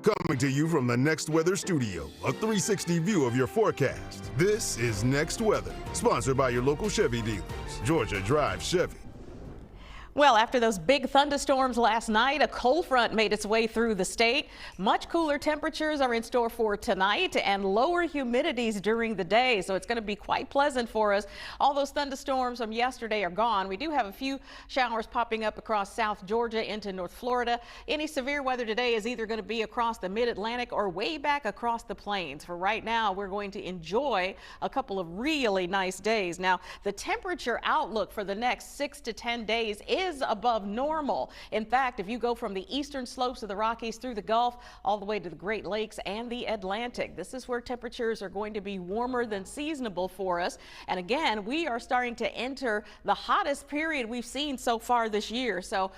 Coming to you from the Next Weather Studio, a 360 view of your forecast. This is Next Weather, sponsored by your local Chevy dealers. Georgia drives Chevy. Well, after those big thunderstorms last night, a cold front made its way through the state. Much cooler temperatures are in store for tonight and lower humidities during the day, so it's going to be quite pleasant for us. All those thunderstorms from yesterday are gone. We do have a few showers popping up across South Georgia into North Florida. Any severe weather today is either going to be across the mid-Atlantic or way back across the plains. For right now, we're going to enjoy a couple of really nice days. Now, the temperature outlook for the next 6 to 10 days is above normal. In fact, if you go from the eastern slopes of the Rockies through the Gulf all the way to the Great Lakes and the Atlantic, this is where temperatures are going to be warmer than seasonable for us. And again, we are starting to enter the hottest period we've seen so far this year. So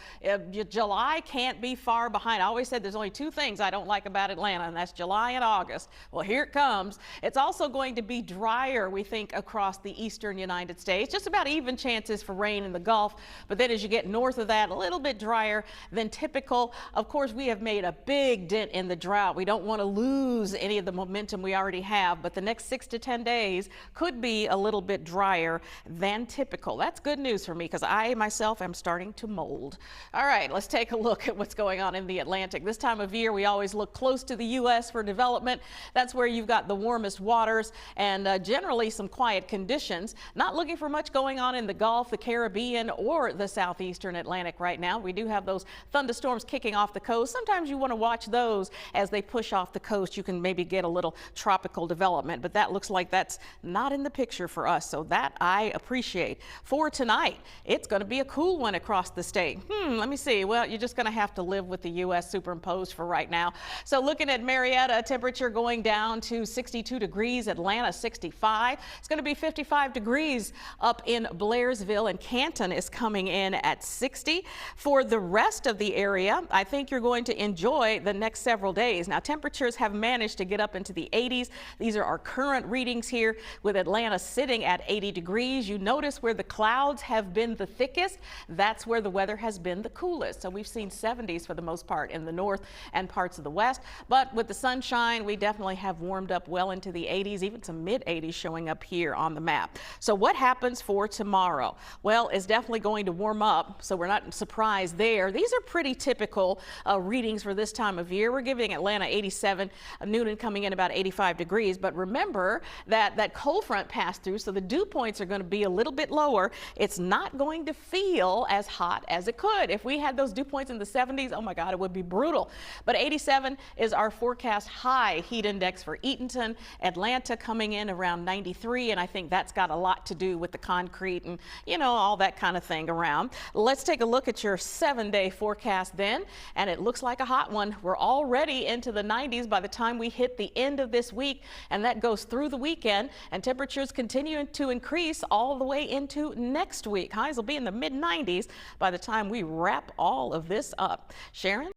July can't be far behind. I always said there's only two things I don't like about Atlanta, and that's July and August. Well, here it comes. It's also going to be drier, we think, across the eastern United States. Just about even chances for rain in the Gulf, but then as you get north of that, a little bit drier than typical. Of course, we have made a big dent in the drought. We don't want to lose any of the momentum we already have, but the next 6 to 10 days could be a little bit drier than typical. That's good news for me because I myself am starting to mold. All right, let's take a look at what's going on in the Atlantic. This time of year, we always look close to the U.S. for development. That's where you've got the warmest waters and generally some quiet conditions. Not looking for much going on in the Gulf, the Caribbean, or the southeastern Atlantic right now. We do have those thunderstorms kicking off the coast. Sometimes you want to watch those as they push off the coast. You can maybe get a little tropical development, but that looks like that's not in the picture for us, so that I appreciate. For tonight, it's going to be a cool one across the state. Let me see. Well, you're just going to have to live with the U.S. superimposed for right now. So looking at Marietta, temperature going down to 62 degrees, Atlanta 65. It's going to be 55 degrees up in Blairsville, and Canton is coming in at 60. For the rest of the area, I think you're going to enjoy the next several days. Now, temperatures have managed to get up into the 80s. These are our current readings here, with Atlanta sitting at 80 degrees. You notice where the clouds have been the thickest, that's where the weather has been the coolest. So we've seen 70s for the most part in the north and parts of the west. But with the sunshine, we definitely have warmed up well into the 80s, even some mid 80s showing up here on the map. So what happens for tomorrow? Well, it's definitely going to warm up, so we're not surprised there. These are pretty typical readings for this time of year. We're giving Atlanta 87, Noonan coming in about 85 degrees. But remember that that cold front passed through, so the dew points are going to be a little bit lower. It's not going to feel as hot as it could. If we had those dew points in the 70s, oh my God, it would be brutal. But 87 is our forecast high heat index for Eatonton. Atlanta coming in around 93, and I think that's got a lot to do with the concrete and, you know, all that kind of thing around. Let's take a look at your 7-day forecast then, and it looks like a hot one. We're already into the 90s by the time we hit the end of this week, and that goes through the weekend, and temperatures continue to increase all the way into next week. Highs will be in the mid 90s by the time we wrap all of this up. Sharon?